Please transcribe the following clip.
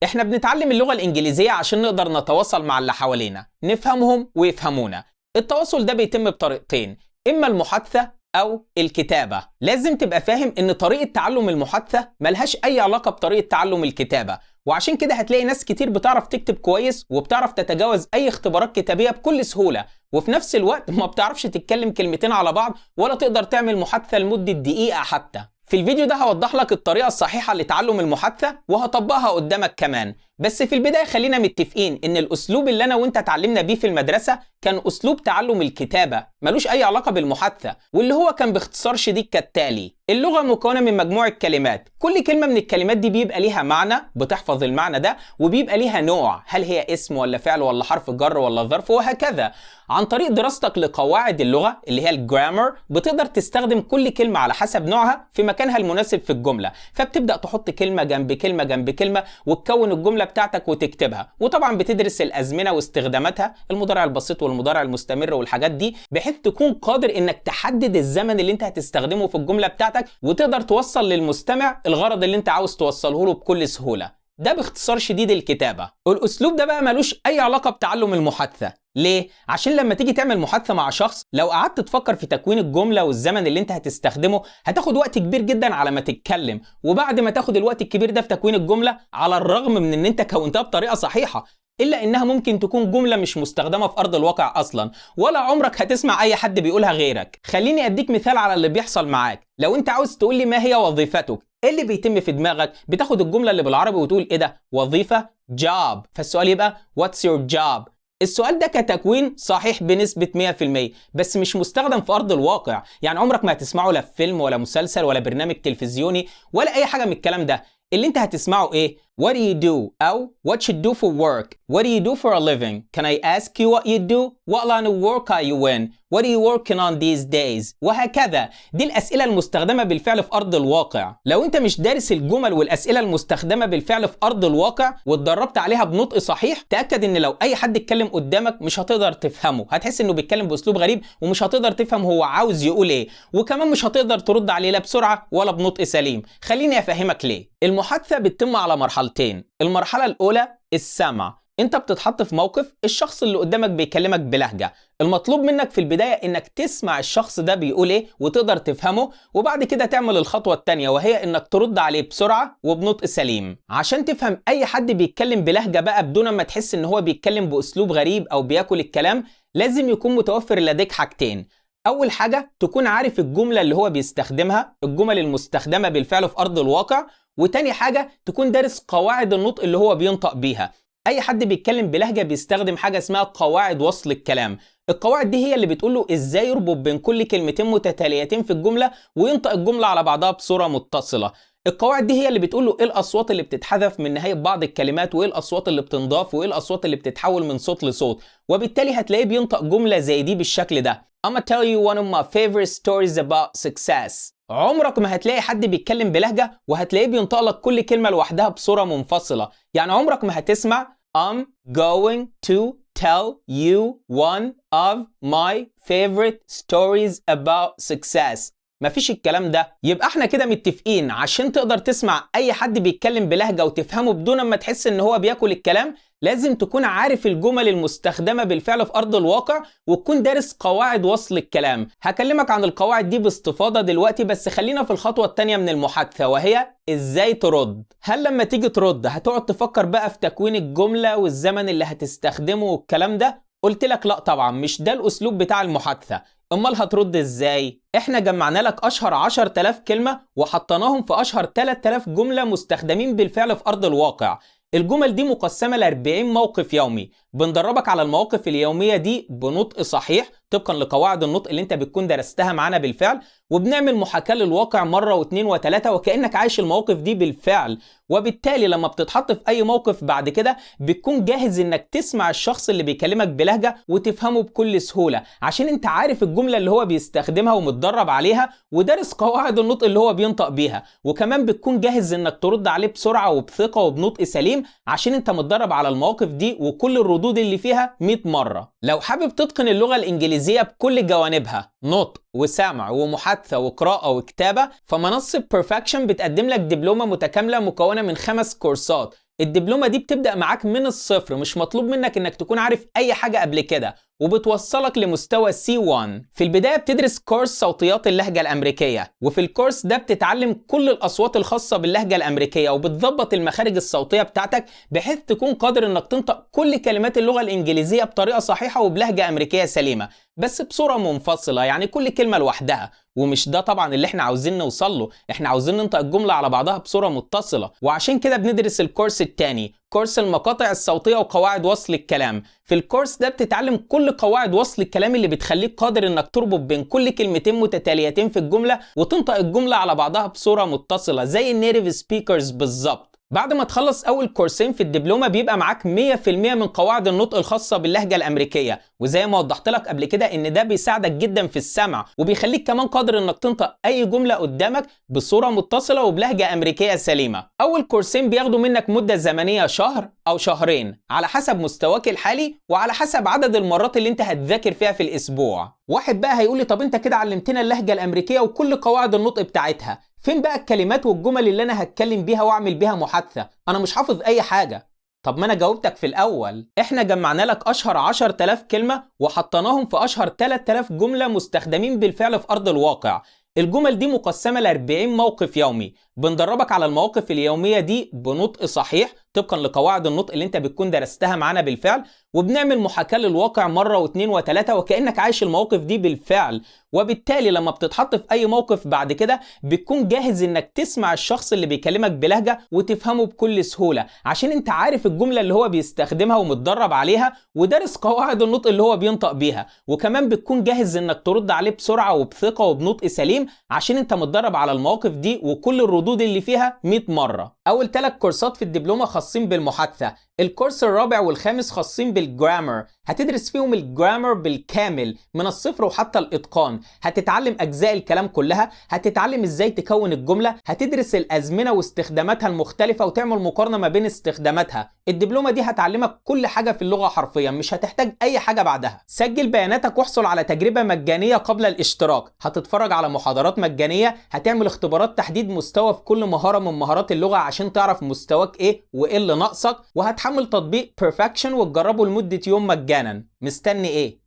احنا بنتعلم اللغة الإنجليزية عشان نقدر نتواصل مع اللي حوالينا، نفهمهم ويفهمونا. التواصل ده بيتم بطريقتين، إما المحادثة أو الكتابة. لازم تبقى فاهم إن طريقة تعلم المحادثة ملهاش أي علاقة بطريقة تعلم الكتابة، وعشان كده هتلاقي ناس كتير بتعرف تكتب كويس وبتعرف تتجاوز أي اختبارات كتابية بكل سهولة، وفي نفس الوقت ما بتعرفش تتكلم كلمتين على بعض ولا تقدر تعمل محادثة لمدة دقيقة حتى. في الفيديو ده هوضح لك الطريقة الصحيحة لتعلم المحادثة وهطبقها قدامك كمان. بس في البداية خلينا متفقين ان الاسلوب اللي انا وانت اتعلمنا بيه في المدرسة كان اسلوب تعلم الكتابة، ملوش اي علاقة بالمحادثة، واللي هو كان باختصار شديد كالتالي: اللغة مكونة من مجموعة كلمات، كل كلمة من الكلمات دي بيبقى ليها معنى، بتحفظ المعنى ده، وبيبقى ليها نوع، هل هي اسم ولا فعل ولا حرف جر ولا ظرف، وهكذا. عن طريق دراستك لقواعد اللغة اللي هي الجرامر بتقدر تستخدم كل كلمة على حسب نوعها في مكانها المناسب في الجملة، فبتبدأ تحط كلمة جنب كلمة جنب كلمة وتكون الجملة بتاعتك وتكتبها. وطبعا بتدرس الأزمنة واستخداماتها، المضارع البسيط والمضارع المستمر والحاجات دي، بحيث تكون قادر انك تحدد الزمن اللي انت هتستخدمه في الجملة بتاعتك وتقدر توصل للمستمع الغرض اللي انت عاوز توصله له بكل سهولة. ده باختصار شديد الكتابة. الأسلوب ده بقى ملوش أي علاقة بتعلم المحادثة. ليه؟ عشان لما تيجي تعمل محادثة مع شخص، لو قعدت تفكر في تكوين الجملة والزمن اللي انت هتستخدمه هتاخد وقت كبير جدا على ما تتكلم، وبعد ما تاخد الوقت الكبير ده في تكوين الجملة، على الرغم من ان انت كونتها بطريقة صحيحة، إلا إنها ممكن تكون جملة مش مستخدمة في أرض الواقع أصلا، ولا عمرك هتسمع أي حد بيقولها غيرك. خليني أديك مثال على اللي بيحصل معاك. لو أنت عاوز تقول لي ما هي وظيفتك، إيه اللي بيتم في دماغك؟ بتاخد الجملة اللي بالعربي وتقول إيه ده؟ وظيفة؟ job. فالسؤال يبقى what's your job؟ السؤال ده كتكوين صحيح بنسبة 100%، بس مش مستخدم في أرض الواقع. يعني عمرك ما هتسمعه لا في فيلم ولا مسلسل ولا برنامج تلفزيوني ولا أي حاجة من الكلام ده. اللي انت هتسمعه ايه؟ What do you do؟ أو What you do for work؟ What do you do for a living؟ Can I ask you what you do؟ What line of work are you in؟ What are you working on these days؟ وهكذا. دي الأسئلة المستخدمة بالفعل في أرض الواقع. لو انت مش دارس الجمل والأسئلة المستخدمة بالفعل في أرض الواقع واتدربت عليها بنطق صحيح، تأكد ان لو أي حد اتكلم قدامك مش هتقدر تفهمه، هتحس انه بيتكلم بأسلوب غريب ومش هتقدر تفهم هو عاوز يقول ايه، وكمان مش هتقدر ترد عليه لا بسرعة ولا بنطق سليم. خليني أفهمك ليه. المحادثة بتتم على مرحلتين. المرحلة الأولى السمع. انت بتتحط في موقف الشخص اللي قدامك بيكلمك بلهجة، المطلوب منك في البداية انك تسمع الشخص ده بيقول ايه وتقدر تفهمه، وبعد كده تعمل الخطوة التانية وهي انك ترد عليه بسرعة وبنطق سليم. عشان تفهم اي حد بيتكلم بلهجة بقى بدون ما تحس ان هو بيتكلم باسلوب غريب او بياكل الكلام، لازم يكون متوفر لديك حاجتين. اول حاجة تكون عارف الجملة اللي هو بيستخدمها، الجمل المستخدمة بالفعل في ارض الواقع، وتاني حاجة تكون دارس قواعد النطق اللي هو بينطق بيها. اي حد بيتكلم بلهجة بيستخدم حاجة اسمها قواعد وصل الكلام. القواعد دي هي اللي بتقوله ازاي يربط بين كل كلمتين متتاليتين في الجملة وينطق الجملة على بعضها بصورة متصلة. القواعد دي هي اللي بتقوله ايه الاصوات اللي بتتحذف من نهاية بعض الكلمات، وايه الاصوات اللي بتنضاف، وايه الاصوات اللي بتتحول من صوت لصوت، وبالتالي هتلاقيه بينطق جملة زي دي بالشكل ده: I'ma tell you one of my favorite stories about success. عمرك ما هتلاقي حد بيتكلم بلهجة وهتلاقيه بينطق لك كل كلمة لوحدها بصورة منفصلة. يعني عمرك ما هتسمع I'm going to tell you one of my favorite stories about success. مفيش الكلام ده. يبقى احنا كده متفقين عشان تقدر تسمع اي حد بيتكلم بلهجة وتفهمه بدون ما تحس ان هو بياكل الكلام، لازم تكون عارف الجمل المستخدمة بالفعل في أرض الواقع وتكون دارس قواعد وصل الكلام. هكلمك عن القواعد دي باستفاضة دلوقتي، بس خلينا في الخطوة التانية من المحادثة وهي ازاي ترد. هل لما تيجي ترد هتقعد تفكر بقى في تكوين الجملة والزمن اللي هتستخدمه والكلام ده؟ قلت لك لا طبعا، مش ده الأسلوب بتاع المحادثة. امال هترد ازاي؟ احنا جمعنا لك اشهر 10,000 كلمة وحطناهم في اشهر 3000 جملة مستخدمين بالفعل في ارض الواقع. الجمل دي مقسمة ل 40 موقف يومي، بندربك على المواقف اليومية دي بنطق صحيح طبقا لقواعد النطق اللي انت بتكون درستها معانا بالفعل، وبنعمل محاكاة للواقع مرة واثنين وثلاثة وكأنك عايش المواقف دي بالفعل. وبالتالي لما بتتحط في اي موقف بعد كده بتكون جاهز انك تسمع الشخص اللي بيكلمك بلهجة وتفهمه بكل سهولة، عشان انت عارف الجملة اللي هو بيستخدمها ومتدرب عليها ودارس قواعد النطق اللي هو بينطق بيها، وكمان بتكون جاهز انك ترد عليه بسرعة وبثقة وبنطق سليم عشان انت متدرب على المواقف دي وكل الردود اللي فيها 100 مرة. لو حابب تتقن اللغة الإنجليزية بكل جوانبها، نطق وسمع ومحادثة وقراءة وكتابة، فمنصة Perfection بتقدم لك دبلومة متكاملة مكونة من 5 كورسات. الدبلومة دي بتبدأ معاك من الصفر، مش مطلوب منك انك تكون عارف اي حاجة قبل كده، وبتوصلك لمستوى C1. في البداية بتدرس كورس صوتيات اللهجة الأمريكية، وفي الكورس ده بتتعلم كل الأصوات الخاصة باللهجة الأمريكية، وبتظبط المخارج الصوتية بتاعتك بحيث تكون قادر انك تنطق كل كلمات اللغة الإنجليزية بطريقة صحيحة وبلهجة أمريكية سليمة، بس بصورة منفصلة، يعني كل كلمة لوحدها. ومش ده طبعا اللي احنا عاوزين نوصل له، احنا عاوزين ننطق الجملة على بعضها بصورة متصلة. وعشان كده بندرس الكورس الثاني، كورس المقاطع الصوتية وقواعد وصل الكلام. في الكورس ده بتتعلم كل قواعد وصل الكلام اللي بتخليك قادر انك تربط بين كل كلمتين متتاليتين في الجملة وتنطق الجملة على بعضها بصورة متصلة زي النيتيف سبيكرز بالظبط. بعد ما تخلص اول كورسين في الدبلومة بيبقى معاك 100% من قواعد النطق الخاصة باللهجة الامريكية، وزي ما وضحت لك قبل كده ان ده بيساعدك جدا في السمع، وبيخليك كمان قادر انك تنطق اي جملة قدامك بصورة متصلة وبلهجة امريكية سليمة. اول كورسين بياخدوا منك مدة زمنية شهر او شهرين على حسب مستواك الحالي وعلى حسب عدد المرات اللي انت هتذاكر فيها في الاسبوع. واحد بقى هيقول لي طب انت كده علمتنا اللهجة الامريكية وكل قواعد النطق بتاعتها، فين بقى الكلمات والجمل اللي انا هتكلم بيها واعمل بيها محادثة؟ انا مش حافظ اي حاجة. طب ما انا جاوبتك في الاول، احنا جمعنا لك اشهر 10,000 كلمة وحطيناهم في اشهر 3000 جملة مستخدمين بالفعل في ارض الواقع. الجمل دي مقسمة ل 40 موقف يومي، بندربك على المواقف اليومية دي بنطق صحيح طبقا لقواعد النطق اللي انت بتكون درستها معانا بالفعل، وبنعمل محاكاة للواقع مرة واثنين وثلاثة وكأنك عايش المواقف دي بالفعل. وبالتالي لما بتتحط في اي موقف بعد كده بتكون جاهز انك تسمع الشخص اللي بيكلمك بلهجة وتفهمه بكل سهولة، عشان انت عارف الجملة اللي هو بيستخدمها ومتدرب عليها ودارس قواعد النطق اللي هو بينطق بيها، وكمان بتكون جاهز انك ترد عليه بسرعة وبثقة وبنطق سليم عشان انت متدرب على المواقف دي وكل الردود اللي فيها 100 مرة. اول 3 كورسات في الدبلومة خاصين بالمحادثة، الكورس الرابع والخامس خاصين بالجرامر، هتدرس فيهم الجرامر بالكامل من الصفر وحتى الاتقان، هتتعلم اجزاء الكلام كلها، هتتعلم ازاي تكون الجملة، هتدرس الازمنة واستخداماتها المختلفة وتعمل مقارنة ما بين استخداماتها. الدبلومة دي هتعلمك كل حاجة في اللغة حرفيا، مش هتحتاج اي حاجة بعدها. سجل بياناتك واحصل على تجربة مجانية قبل الاشتراك، هتتفرج على محاضرات مجانية، هتعمل اختبارات تحديد مستوى في كل مهارة من مهارات اللغة عشان تعرف مستواك ايه وايه اللي ناقصك، وهتحمل تطبيق Perfection وتجربه لمدة يوم مجانا. مستني ايه؟